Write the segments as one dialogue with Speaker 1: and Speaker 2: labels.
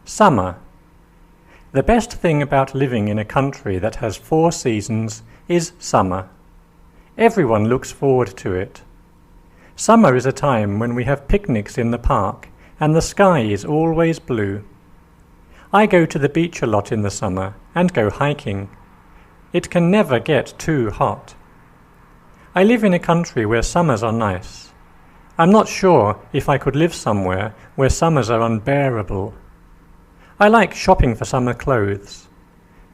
Speaker 1: Summer. The best thing about living in a country that has 4 seasons is summer. Everyone looks forward to it. Summer is a time when we have picnics in the park and the sky is always blue. I go to the beach a lot in the summer and go hiking. It can never get too hot. I live in a country where summers are nice. I'm not sure if I could live somewhere where summers are unbearable. I like shopping for summer clothes.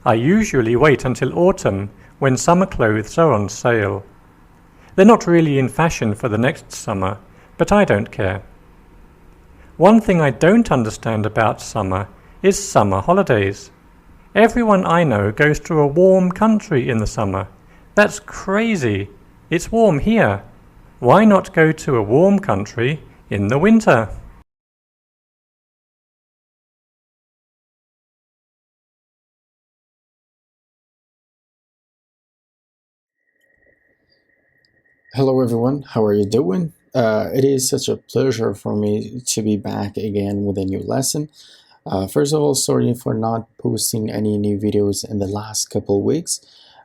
Speaker 1: I usually wait until autumn when summer clothes are on sale. They're not really in fashion for the next summer, but I don't care. One thing I don't understand about summer is summer holidays. Everyone I know goes to a warm country in the summer. That's crazy. It's warm here. Why not go to a warm country in the winter?
Speaker 2: Hello everyone, how are you doing? It is such a pleasure for me to be back again with a new lesson. First of all, sorry for not posting any new videos in the last couple weeks.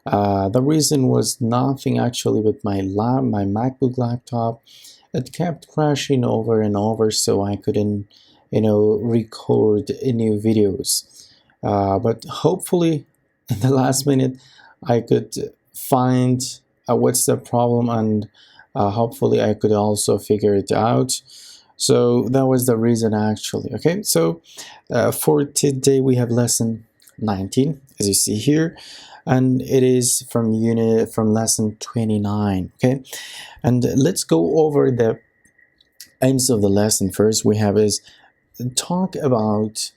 Speaker 2: The reason was nothing actually with my MacBook laptop. It kept crashing over and over, so I couldn't, record new videos. But hopefully, in the last minute, I could find what's the problem, and hopefully I could also figure it out. So that was the reason actually. Okay, so for today we have lesson 19, as you see here, and it is from lesson 29. Okay, and let's go over the aims of the lesson. First we have is talking about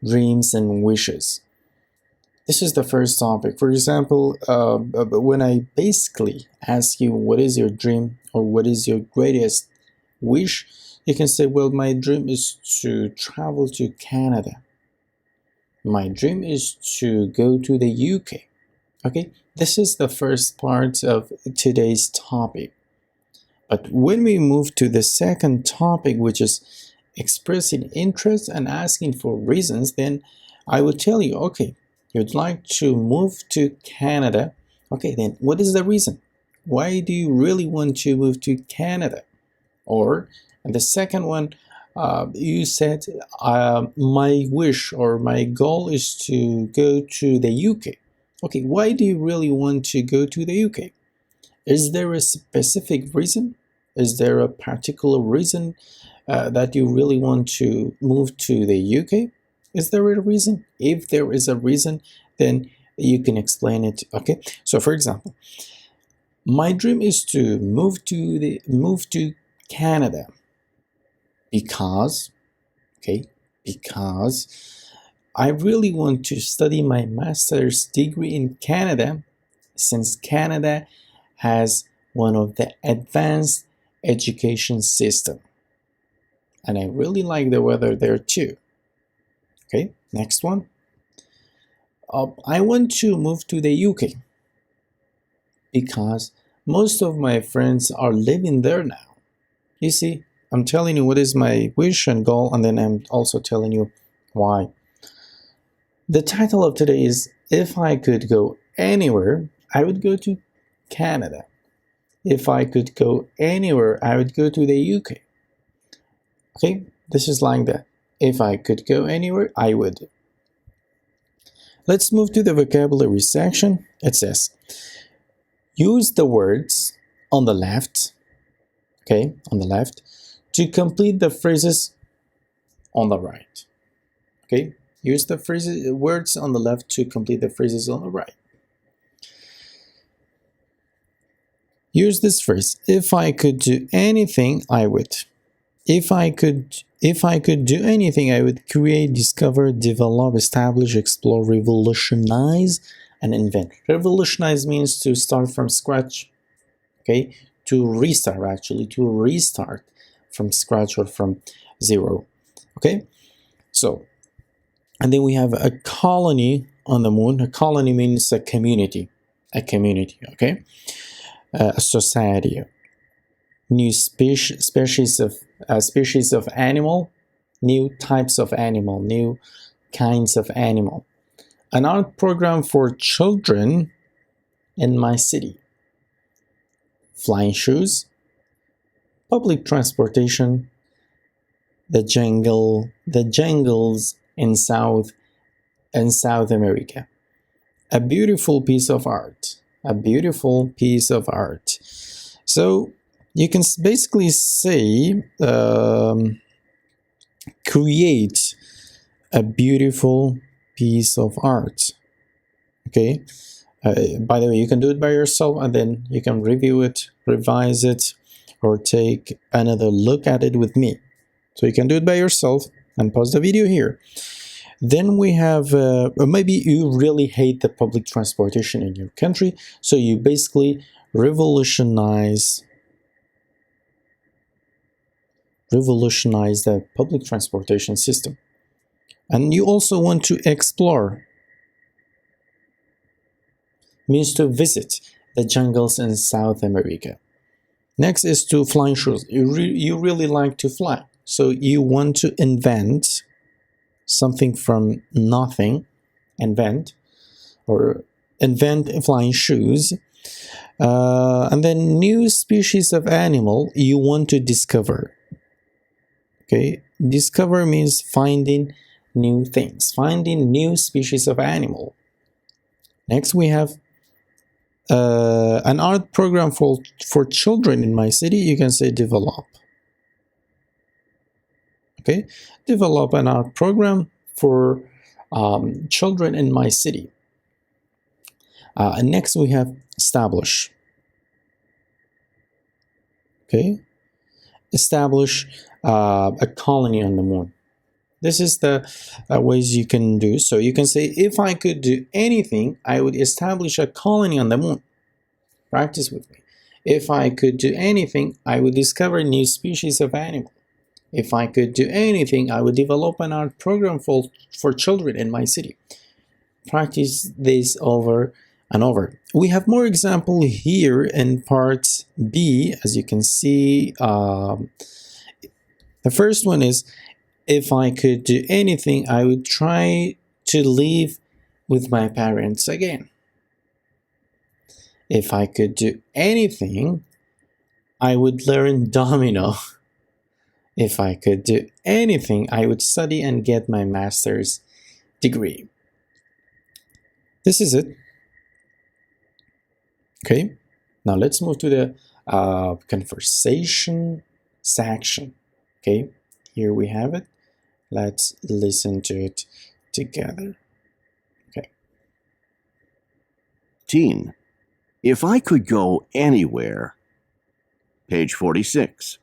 Speaker 2: dreams and wishes. This is the first topic. For example, when I basically ask you what is your dream or what is your greatest wish, you can say, well, my dream is to travel to Canada. My dream is to go to the UK. Okay, this is the first part of today's topic. But when we move to the second topic, which is expressing interest and asking for reasons, then I will tell you, okay, you'd like to move to Canada. Okay, then what is the reason? Why do you really want to move to Canada? Or, and the second one, you said, my wish or my goal is to go to the UK. Okay, why do you really want to go to the UK? Is there a specific reason? Is there a particular reason that you really want to move to the UK? Is there a reason? If there is a reason, then you can explain it. Okay. So, for example, my dream is to move to Canada because I really want to study my master's degree in Canada, since Canada has one of the advanced education system, and I really like the weather there too. Okay, next one. I want to move to the UK because most of my friends are living there now. You see, I'm telling you what is my wish and goal, and then I'm also telling you why. The title of today is, if I could go anywhere, I would go to Canada. If I could go anywhere, I would go to the UK. Okay, this is like that. If I could go anywhere, I would. Let's move to the vocabulary section. It says, use the words on the left, to complete the phrases on the right. Okay, use the words on the left to complete the phrases on the right. Use this phrase, if I could do anything, I would. If I could do anything, I would create, discover, develop, establish, explore, revolutionize, and invent. Revolutionize means to start from scratch. Okay, to restart from scratch or from zero. Okay, so, and then we have a colony on the moon. A colony means a community. Okay, a society. New species of animal, new types of animal, new kinds of animal. An art program for children in my city. Flying shoes, public transportation, the jungles in South America. A beautiful piece of art. A beautiful piece of art. So you can basically say create a beautiful piece of art. Okay. By the way, you can do it by yourself and then you can review it, revise it, or take another look at it with me. So you can do it by yourself and pause the video here. Then we have, maybe you really hate the public transportation in your country, so you basically revolutionize the public transportation system. And you also want to explore, means to visit the jungles in South America. Next is to flying shoes. You really like to fly, so you want to invent something from nothing, invent flying shoes. And then new species of animal you want to discover. Okay, discover means finding new things, finding new species of animal. Next we have an art program for children in my city. You can say develop. Okay, develop an art program for children in my city. And next we have establish. Okay, establish a colony on the moon. This is the ways you can do. So you can say, if I could do anything, I would establish a colony on the moon. Practice with me. If I could do anything, I would discover new species of animal. If I could do anything, I would develop an art program for children in my city. Practice this over and over. We have more examples here in part B, as you can see. The first one is, if I could do anything, I would try to live with my parents again. If I could do anything, I would learn domino. If I could do anything, I would study and get my master's degree. This is it. Okay, now let's move to the conversation section. Okay, here we have it. Let's listen to it together. Okay.
Speaker 3: Teen, if I could go anywhere. Page 46.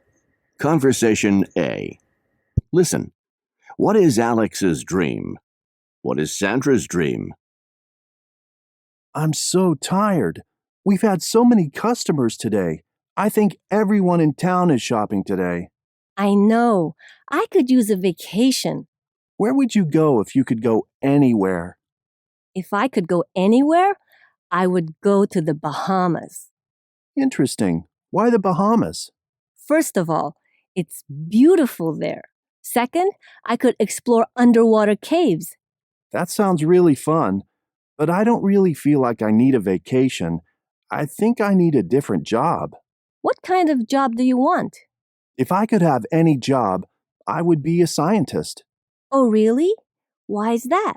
Speaker 3: Conversation A. Listen. What is Alex's dream? What is Sandra's dream?
Speaker 4: I'm so tired. We've had so many customers today. I think everyone in town is shopping today.
Speaker 5: I know. I could use a vacation.
Speaker 4: Where would you go if you could go anywhere?
Speaker 5: If I could go anywhere, I would go to the Bahamas.
Speaker 4: Interesting. Why the Bahamas?
Speaker 5: First of all, it's beautiful there. Second, I could explore underwater caves.
Speaker 4: That sounds really fun, but I don't really feel like I need a vacation. I think I need a different job.
Speaker 5: What kind of job do you want?
Speaker 4: If I could have any job, I would be a scientist.
Speaker 5: Oh, really? Why is that?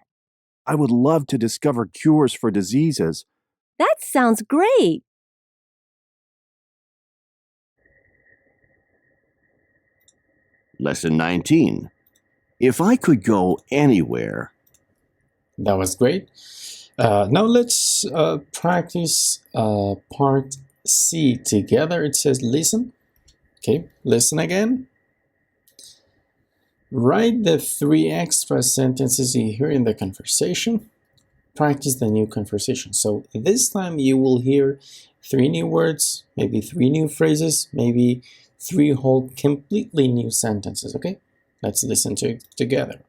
Speaker 4: I would love to discover cures for diseases.
Speaker 5: That sounds great.
Speaker 3: Lesson 19. If I could go anywhere.
Speaker 2: That was great. Now let's practice part C together. It says listen. Okay, listen again. Write the 3 extra sentences you hear in the conversation. Practice the new conversation. So this time you will hear 3 new words, maybe 3 new phrases, maybe 3 whole completely new sentences. Okay, let's listen to it together.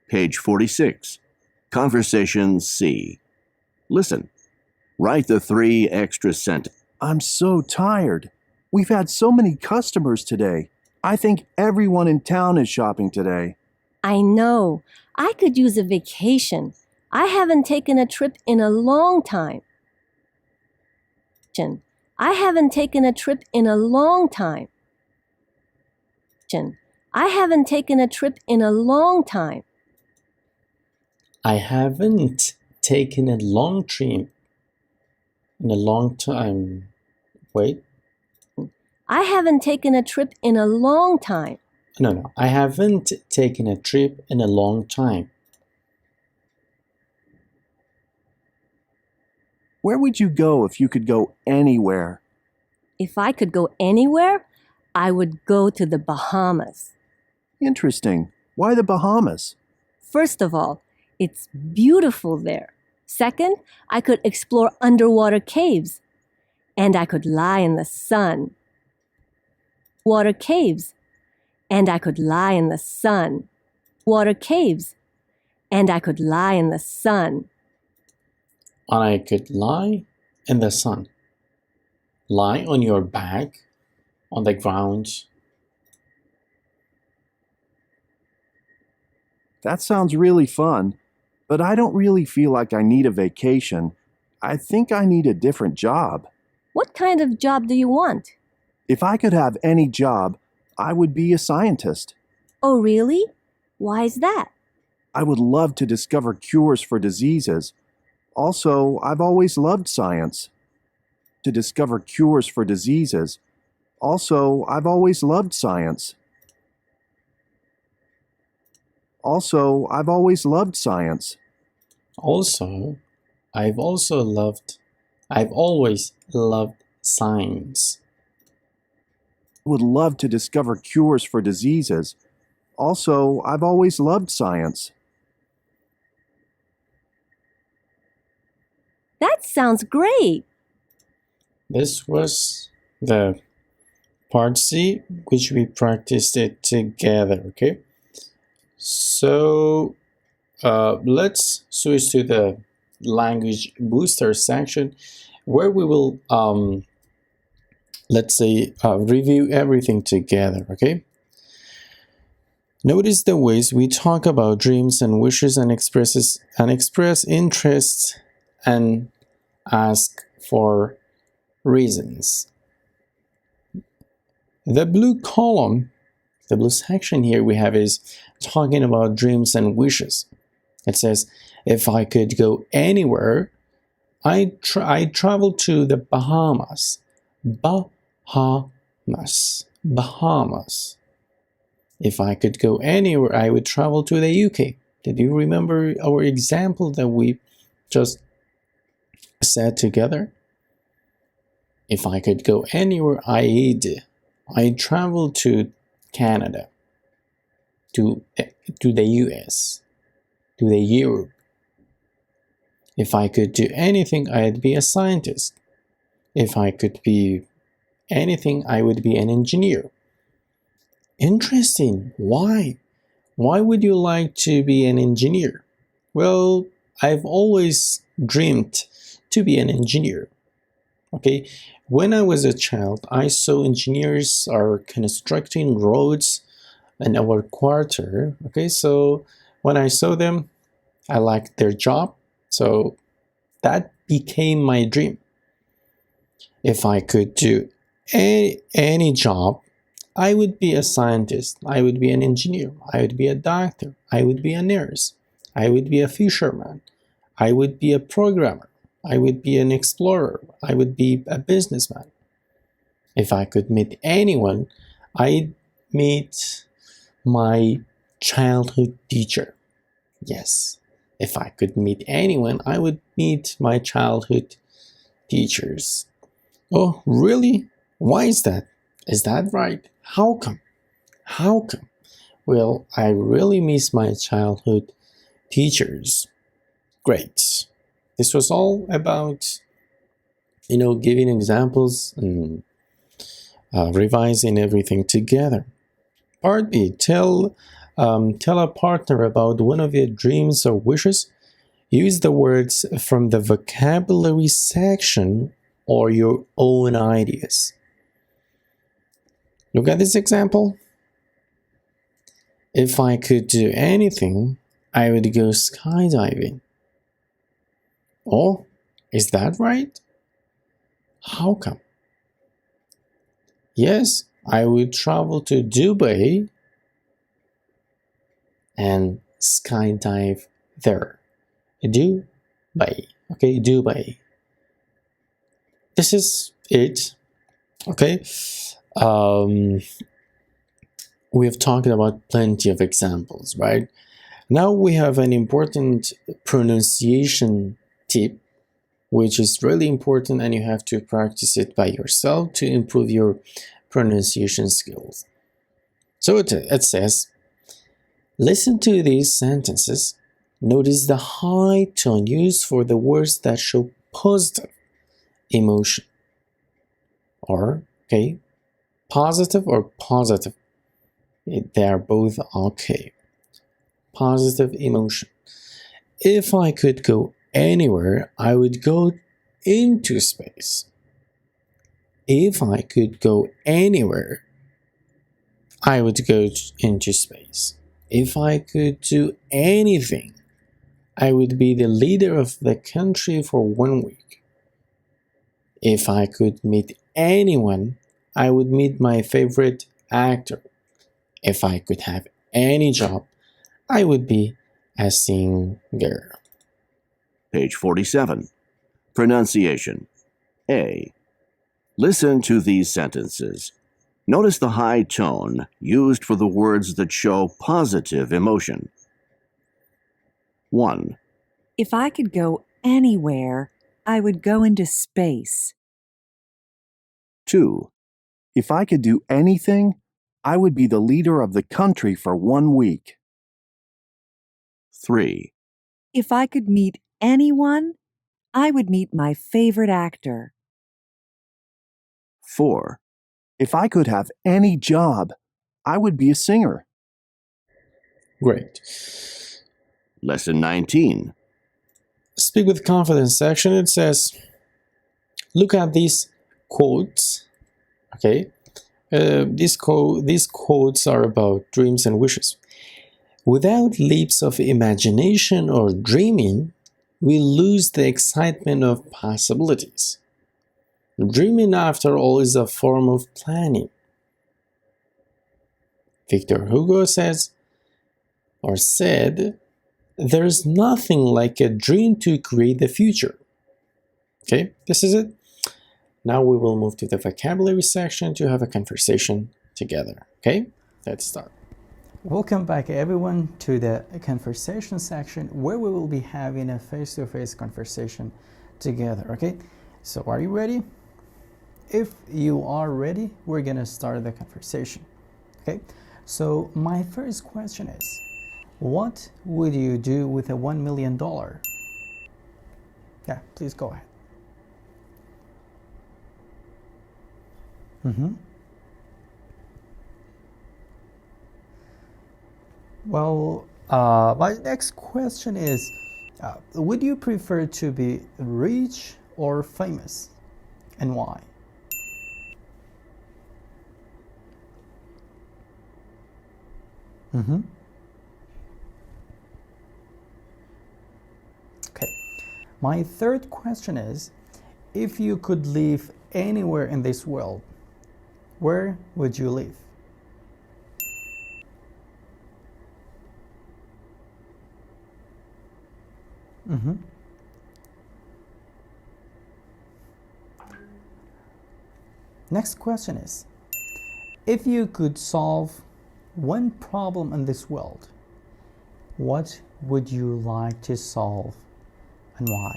Speaker 3: Page 46. Conversation C. Listen. Write the 3 extra sentences.
Speaker 4: I'm so tired. We've had so many customers today. I think everyone in town is shopping today.
Speaker 5: I know. I could use a vacation. I haven't taken a trip in a long time. I haven't taken a trip in a long time. I haven't taken a trip in a long time.
Speaker 2: I haven't taken a long trip in a long time. Wait.
Speaker 5: I haven't taken a trip in a long time.
Speaker 2: No. I haven't taken a trip in a long time.
Speaker 4: Where would you go if you could go anywhere?
Speaker 5: If I could go anywhere, I would go to the Bahamas.
Speaker 4: Interesting. Why the Bahamas?
Speaker 5: First of all, it's beautiful there. Second, I could explore underwater caves. And I could lie in the sun. Water caves. And I could lie in the sun. Water caves. And I could lie in the sun.
Speaker 2: And I could lie in the sun. Lie on your back, on the ground.
Speaker 4: That sounds really fun, but I don't really feel like I need a vacation. I think I need a different job.
Speaker 5: What kind of job do you want?
Speaker 4: If I could have any job, I would be a scientist.
Speaker 5: Oh, really? Why is that?
Speaker 4: I would love to discover cures for diseases. Also, I've always loved science. To discover cures for diseases. Also, I've always loved science. Also, I've always loved science.
Speaker 2: I've always loved science.
Speaker 4: I would love to discover cures for diseases. Also, I've always loved science.
Speaker 5: That sounds great.
Speaker 2: This was the part C, which we practiced it together, okay? So let's switch to the language booster section where we will, let's say, review everything together, okay? Notice the ways we talk about dreams and wishes and express interests and ask for reasons. The blue column, the blue section here we have is talking about dreams and wishes. It says, if I could go anywhere, I'd travel to the Bahamas. Bahamas. If I could go anywhere, I would travel to the UK. Did you remember our example that we just said together? If I could go anywhere, I'd travel to Canada, to the US, to the Europe. If I could do anything, I'd be a scientist. If I could be anything, I would be an engineer. Interesting. Why? Why would you like to be an engineer? Well, I've always dreamed to be an engineer. Okay, when I was a child, I saw engineers are constructing roads in our quarter. Okay, so when I saw them, I liked their job. So that became my dream. If I could do any job, I would be a scientist. I would be an engineer. I would be a doctor. I would be a nurse. I would be a fisherman. I would be a programmer. I would be an explorer. I would be a businessman. If I could meet anyone, I'd meet my childhood teacher. Yes, if I could meet anyone, I would meet my childhood teachers. Oh, really? Why is that? Is that right? How come? How come? Well, I really miss my childhood teachers. Great. This was all about, giving examples and revising everything together. Part B, tell a partner about one of your dreams or wishes. Use the words from the vocabulary section or your own ideas. Look at this example. If I could do anything, I would go skydiving. Oh, is that right? How come? Yes, I would travel to Dubai and skydive there. Dubai. Okay, Dubai. This is it. Okay. We've talked about plenty of examples, right? Now we have an important pronunciation tip, which is really important, and you have to practice it by yourself to improve your pronunciation skills. So it says, listen to these sentences. Notice the high tone used for the words that show positive emotion. Or, okay, positive or positive. They are both okay. Positive emotion. If I could go anywhere, I would go into space. If I could go anywhere, I would go into space. If I could do anything, I would be the leader of the country for 1 week. If I could meet anyone, I would meet my favorite actor. If I could have any job, I would be a singer.
Speaker 3: Page 47. Pronunciation. A. Listen to these sentences. Notice the high tone used for the words that show positive emotion. 1.
Speaker 6: If I could go anywhere, I would go into space.
Speaker 3: 2.
Speaker 4: If I could do anything, I would be the leader of the country for 1 week.
Speaker 3: 3.
Speaker 6: If I could meet anyone, I would meet my favorite actor.
Speaker 3: 4.
Speaker 4: If I could have any job, I would be a singer.
Speaker 2: Great.
Speaker 3: Lesson 19.
Speaker 2: Speak with confidence section. It says, look at these quotes. Okay. These quotes are about dreams and wishes. Without leaps of imagination or dreaming, we lose the excitement of possibilities. Dreaming, after all, is a form of planning. Victor Hugo says, or said, there's nothing like a dream to create the future. Okay, this is it. Now we will move to the vocabulary section to have a conversation together. Okay, let's start.
Speaker 7: Welcome back everyone to the conversation section where we will be having a face-to-face conversation together. Okay, so are you ready? If you are ready, we're gonna start the conversation. Okay, so my first question is, what would you do with a $1 million? Yeah, please go ahead. Well, my next question is, would you prefer to be rich or famous, and why? Okay. My third question is, if you could live anywhere in this world, where would you live? Next question is, if you could solve one problem in this world, what would you like to solve and why?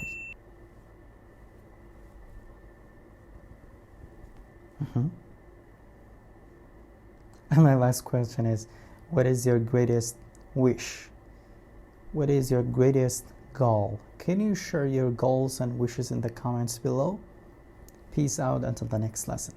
Speaker 7: And my last question is, what is your greatest wish? What is your greatest goal? Can you share your goals and wishes in the comments below? Peace out until the next lesson.